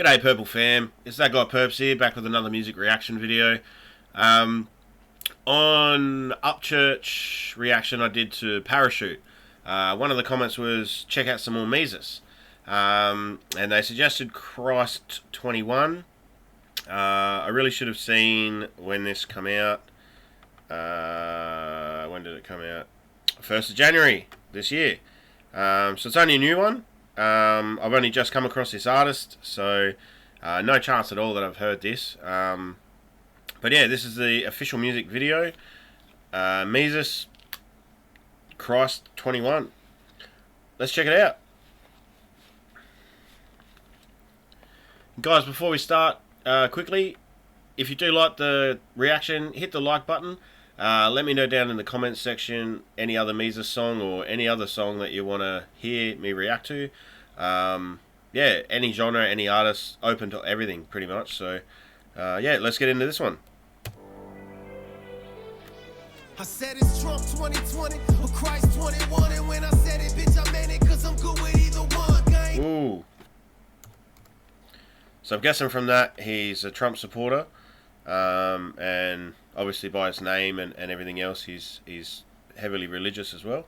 G'day Purple fam, it's that guy Perps here, back with another music reaction video. On Upchurch reaction I did to Parachute, one of the comments was check out some more Mesus, and they suggested Christ 21. I really should have seen when this come out. When did it come out? 1st of January this year. So it's only a new one. I've only just come across this artist, so no chance at all that I've heard this. But yeah, this is the official music video. Mesus, Christ 21. Let's check it out. Guys, before we start, quickly, if you do like the reaction, hit the like button. Let me know down in the comments section any other Mesus song or any other song that you want to hear me react to. Yeah, any genre, any artist, open to everything pretty much. So yeah, let's get into this one. I said it's Trump 2020 or Christ 21, and when I said it, bitch, I meant it, cause I'm good with either one. Ooh. So I'm guessing from that he's a Trump supporter, and obviously by his name and everything else, he's heavily religious as well.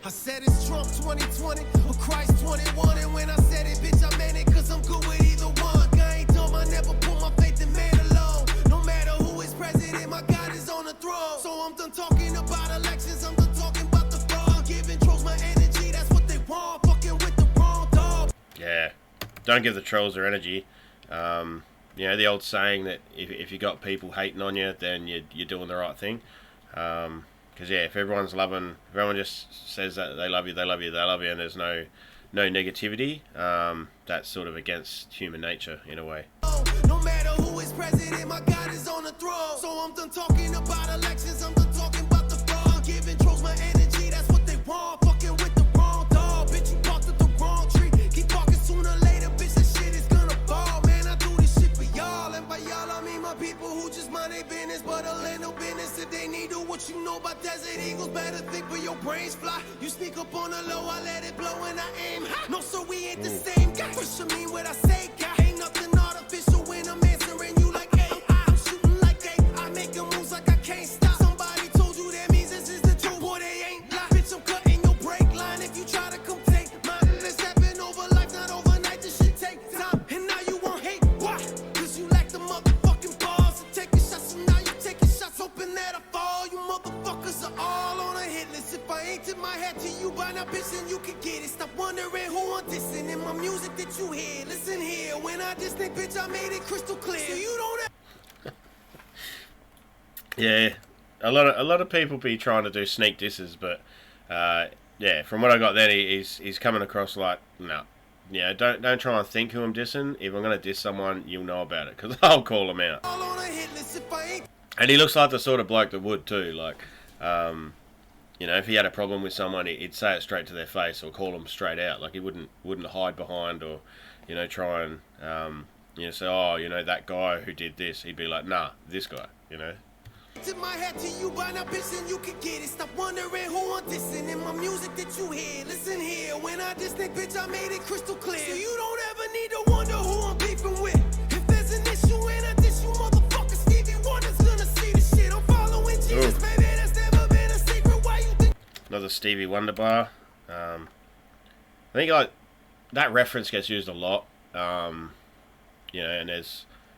I said it's Trump 2020 or Christ 21, and when I said it, bitch, I meant it, cause I'm good with either one. I ain't dumb, I never put my faith in man alone. No matter who is president, my God is on the throne. So I'm done talking about elections, I'm done talking about the fraud. Giving trolls my energy, that's what they want, fucking with the wrong dog. Yeah, don't give the trolls their energy. You know, the old saying that if you got people hating on you, then you're doing the right thing. Because yeah, if everyone just says that they love you, and there's no negativity, that's sort of against human nature in a way. No matter who is president, my God is on the throne. So I'm done talking about elections, I'm done talking about the fraud. Giving trolls my energy, that's what they want, fucking with the wrong dog. Bitch, you barked at the wrong tree. Keep barking, sooner or later, bitch, that shit is gonna fall. Man, I do this shit for y'all, and by y'all I mean my people who just mind their business, but a little business if they need to. What you know about desert eagles, better think where your brains fly. You sneak up on the low, I let it blow and I aim high. No, so we ain't the same guy. Push me what I say, guy. Ain't nothing artificial when I'm answering you like hey, I'm shooting like hey, I make moves like I can't stop. Somebody told you that means this is the truth, boy, they ain't lie. Bitch, I'm cutting your brake line if you try to come take mine. This happen over life, not overnight, this shit take time. And now you won't hate, why? Cause you lack the motherfucking balls to take a shot, so now you taking shots, hoping that I fall. You motherfuckers are all on a hit list. If I ain't tip my hat to you by now, bitch, then you can get it. Stop wondering who I'm dissing in my music that you hear. Listen here, when I diss think, bitch, I made it crystal clear. So you don't have Yeah, a lot of people be trying to do sneak disses, but yeah, from what I got then, he's coming across like, no, yeah, don't try and think who I'm dissing. If I'm gonna diss someone, you'll know about it, because I'll call them out. all on a hit list. If I ain't And he looks like the sort of bloke that would too, like, you know, if he had a problem with someone, he'd say it straight to their face or call them straight out. Like, he wouldn't hide behind or, you know, try and, you know, say, oh, you know, that guy who did this. He'd be like, nah, this guy, you know. tip my hat to you by now, bitch, then you can get it. Stop wondering who I'm dissing in my music that you hear. Listen here, when I diss think, bitch, I made it crystal clear. So you don't ever need to wonder who I'm beefing with. If there's an issue and I diss you, motherfucker, Stevie Wonder's gonna see the shit. I'm following Jesus, Ooh. baby, that's never been a secret. Why you think? Another Stevie Wonder bar. I think like that reference gets used a lot. You know, and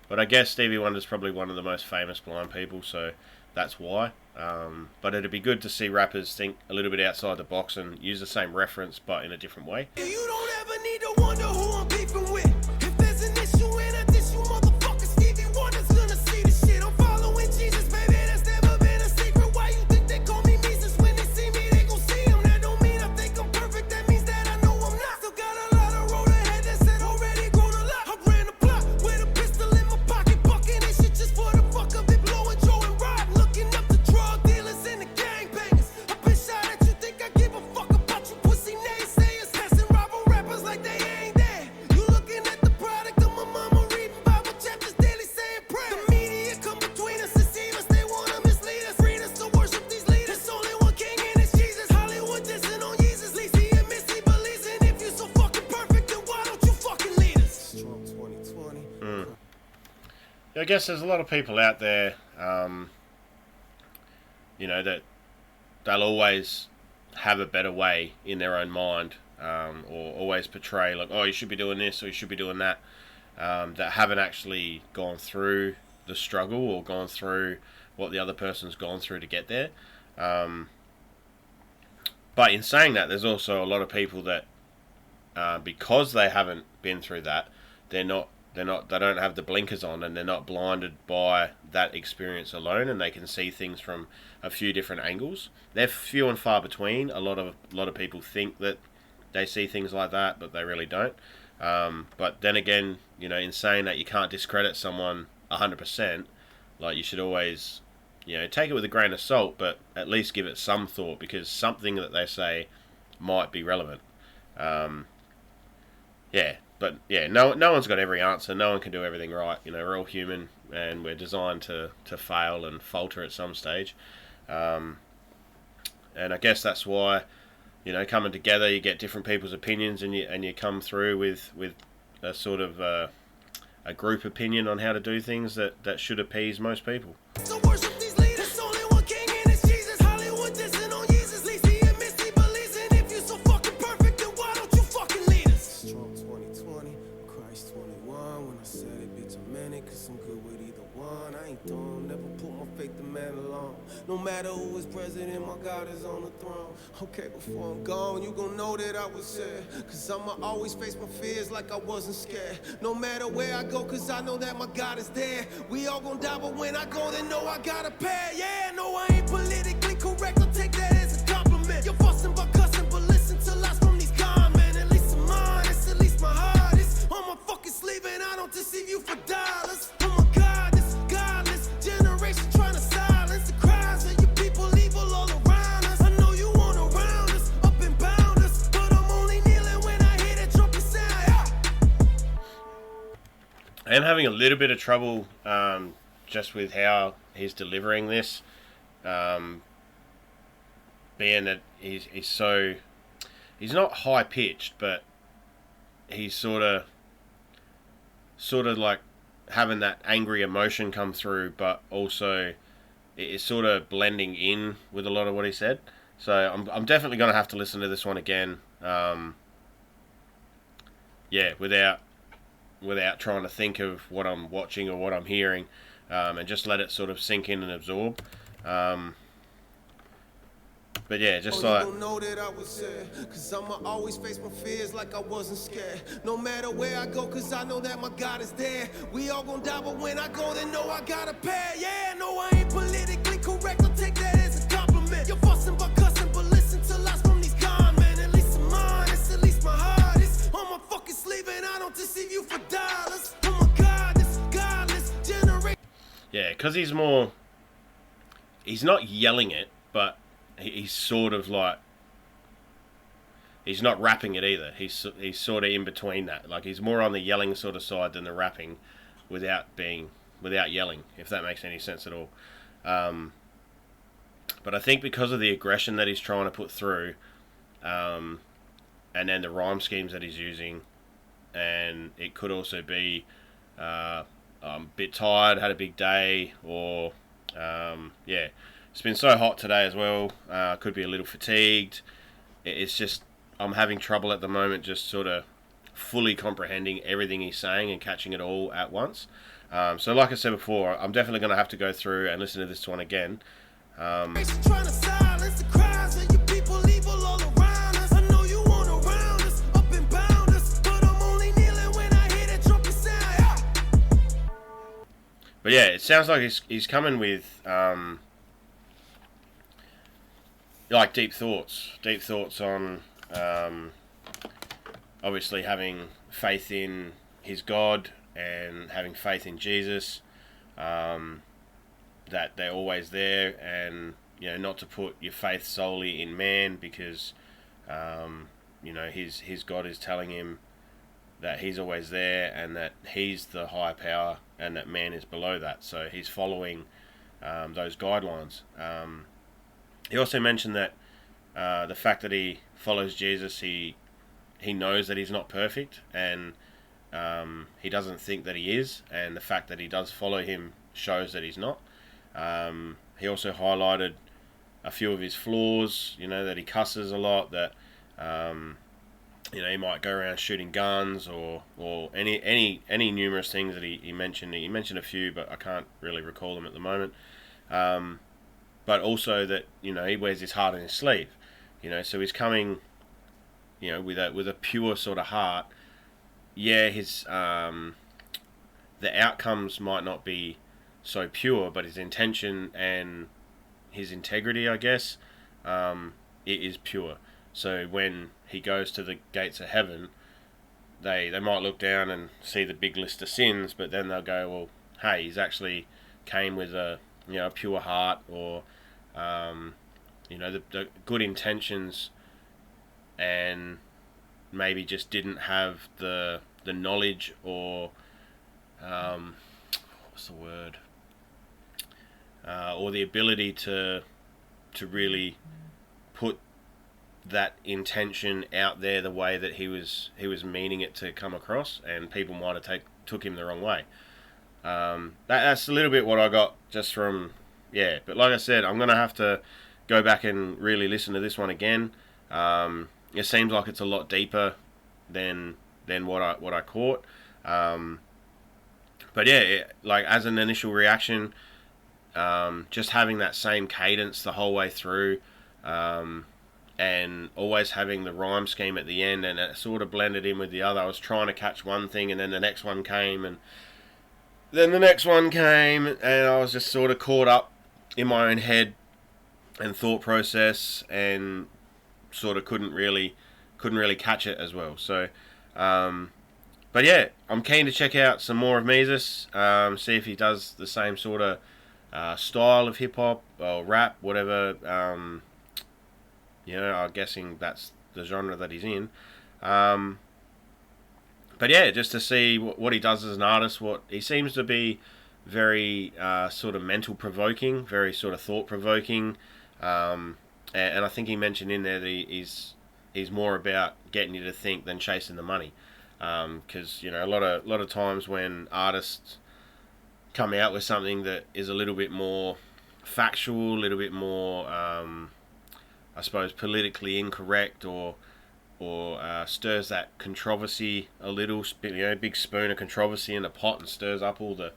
but I guess Stevie Wonder's probably one of the most famous blind people, so that's why. But it'd be good to see rappers think a little bit outside the box and use the same reference but in a different way. You don't ever need to wonder who I'm beefing with. If there's an issue and I diss you, motherfucker, Stevie Wonder's gonna see the shit. I'm following Jesus, baby, that's never been a secret. Why you think they call me Mesus? When they see me, they gon' see him. That don't mean I think I'm perfect, that means that I know I'm not. Still got a lot of road ahead, that's it, already grown a lot. I ran the block with a pistol in my pocket, bucking this shit just for the fuck of it, blowing Joe and Rob. Looking up the drug dealers and the gangbangers. I've been shot at, you think I give a fuck about you pussy naysayers. Passing rival rappers like they ain't there. I guess there's a lot of people out there, that they'll always have a better way in their own mind, or always portray like, oh, you should be doing this or you should be doing that, that haven't actually gone through the struggle or gone through what the other person's gone through to get there. But in saying that, there's also a lot of people that, because they haven't been through that, they don't have the blinkers on, and they're not blinded by that experience alone, and they can see things from a few different angles. They're few and far between. A lot of people think that they see things like that, but they really don't. But then again, in saying that, you can't discredit someone 100%. Like, you should always, take it with a grain of salt, but at least give it some thought, because something that they say might be relevant. No one's got every answer. No one can do everything right. We're all human, and we're designed to fail and falter at some stage. And I guess that's why, coming together, you get different people's opinions, and you come through with a sort of a group opinion on how to do things that should appease most people. So worship these leaders. Only one king and it's Jesus. Hollywood dissing on Jesus. Least he admits he believes in. If you so fucking perfect, then why don't you fucking lead us? Strong 2020, Christ 21. When I said it, bitch, I meant it, cause I'm good with either one. I ain't dumb, never put my faith in man alone. No matter who is president, my God is on the throne. Okay, before I'm gone, you gon' know that I was there. Cause I'ma always face my fears like I wasn't scared. No matter where I go, cause I know that my God is there. We all gon' die, but when I go, then know I gotta pay. Yeah, no, I ain't politically correct, I'll take that as a compliment. You're fussing but cussing, but listen to lies from these con men. At least I'm honest, at least my heart is on my fucking sleeve, and I don't deceive you for dollars. Oh my God, this godless generation trying to silence the cries of you people evil all around us. I know you want around us, up and bound us, but I'm only kneeling when I hear that trumpet sound. Yeah. I am having a little bit of trouble just with how he's delivering this, being that he's not high pitched, but he's sort of like having that angry emotion come through, but also it's sort of blending in with a lot of what he said. So I'm definitely going to have to listen to this one again. Without trying to think of what I'm watching or what I'm hearing, and just let it sort of sink in and absorb. But yeah, just like, you don't know that I was there, cause I'ma always face my fears like I wasn't scared. No matter where I go, cause I know that my God is there. We all gon' die, but when I go, then know I gotta pay. Yeah, no, I ain't politically correct, I'll take that as a compliment. You're fussing but cussing, but listen to lies from these con men. At least I'm honest, at least my heart is on my fucking sleeve, and I don't deceive you for dollars. Oh my God, this godless generation. yeah, because he's not yelling it, but he's sort of like, he's not rapping it either. He's sort of in between that. Like, he's more on the yelling sort of side than the rapping, without yelling, if that makes any sense at all. But I think because of the aggression that he's trying to put through, and then the rhyme schemes that he's using, and it could also be I'm a bit tired, had a big day, or it's been so hot today as well. Could be a little fatigued. It's just, I'm having trouble at the moment just sort of fully comprehending everything he's saying and catching it all at once. So like I said before, I'm definitely going to have to go through and listen to this one again. Trying to silence the cries of you people evil all around us. I know you want around us, up and bound us, but I'm only kneeling when I hear that trumpet sound. But yeah, it sounds like he's coming with like deep thoughts on obviously having faith in his God and having faith in Jesus, that they're always there, and not to put your faith solely in man, because his God is telling him that he's always there and that he's the high power and that man is below that. So he's following those guidelines. He also mentioned that the fact that he follows Jesus, he knows that he's not perfect, and he doesn't think that he is, and the fact that he does follow him shows that he's not. He also highlighted a few of his flaws, that he cusses a lot, that he might go around shooting guns or any numerous things that he mentioned. He mentioned a few, but I can't really recall them at the moment. But also that he wears his heart on his sleeve, so he's coming, with a pure sort of heart. Yeah, his the outcomes might not be so pure, but his intention and his integrity, I guess, it is pure. So when he goes to the gates of heaven, they might look down and see the big list of sins, but then they'll go, well, hey, he's actually came with a pure heart, or the good intentions, and maybe just didn't have the knowledge, or what's the word, or the ability to really put that intention out there the way that he was meaning it to come across, and people might have took him the wrong way. That's a little bit what I got just from, but like I said, I'm gonna have to go back and really listen to this one again. It seems like it's a lot deeper than what I caught. But yeah, like as an initial reaction, just having that same cadence the whole way through, and always having the rhyme scheme at the end, and it sort of blended in with the other. I was trying to catch one thing, and then the next one came, and then the next one came, and I was just sort of caught up in my own head and thought process, and sort of couldn't really catch it as well. So, but yeah, I'm keen to check out some more of Mesus, see if he does the same sort of style of hip hop or rap, whatever. I'm guessing that's the genre that he's in. But yeah, just to see what he does as an artist. What he seems to be very sort of mental provoking, very sort of thought provoking, and I think he mentioned in there that he's more about getting you to think than chasing the money. Because a lot of times when artists come out with something that is a little bit more factual, a little bit more, I suppose, politically incorrect, or stirs that controversy a little, big spoon of controversy in a pot and stirs up all the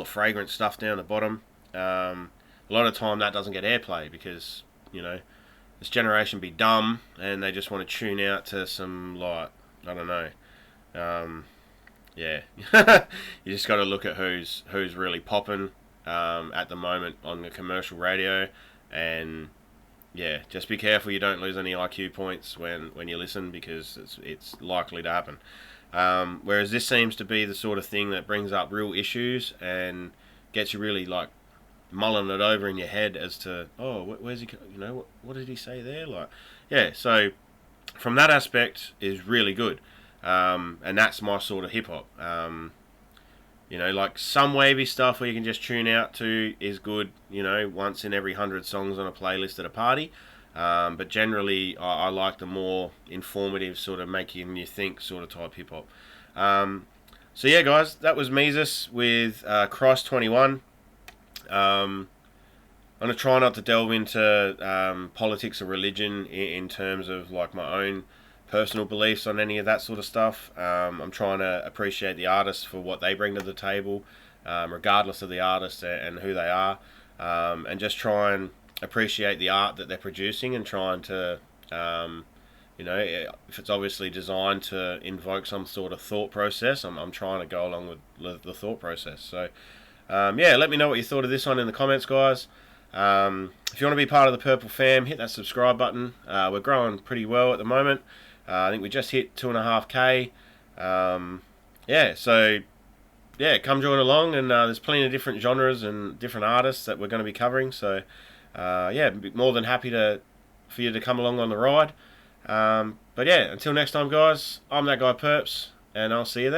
fragrant stuff down the bottom. A lot of time that doesn't get airplay because this generation be dumb and they just want to tune out to some, like, I don't know. You just got to look at who's really popping at the moment on the commercial radio, and just be careful you don't lose any IQ points when you listen, because it's likely to happen. Whereas this seems to be the sort of thing that brings up real issues and gets you really like mulling it over in your head as to, where's he, what did he say there? So from that aspect is really good. And that's my sort of hip hop. Like some wavy stuff where you can just tune out to is good, once in every 100 songs on a playlist at a party. But generally, I like the more informative, sort of making you think sort of type hip hop. So yeah, guys, that was Mesus with Christ 21. I'm going to try not to delve into politics or religion in terms of like my own personal beliefs on any of that sort of stuff. I'm trying to appreciate the artists for what they bring to the table, regardless of the artist and who they are, and just try and appreciate the art that they're producing, and trying to, if it's obviously designed to invoke some sort of thought process, I'm trying to go along with the thought process. So, let me know what you thought of this one in the comments, guys. If you want to be part of the Purple Fam, hit that subscribe button. We're growing pretty well at the moment. I think we just hit 2.5k. Come join along, and there's plenty of different genres and different artists that we're going to be covering. So, more than happy for you to come along on the ride. Until next time, guys, I'm that guy Perps, and I'll see you then.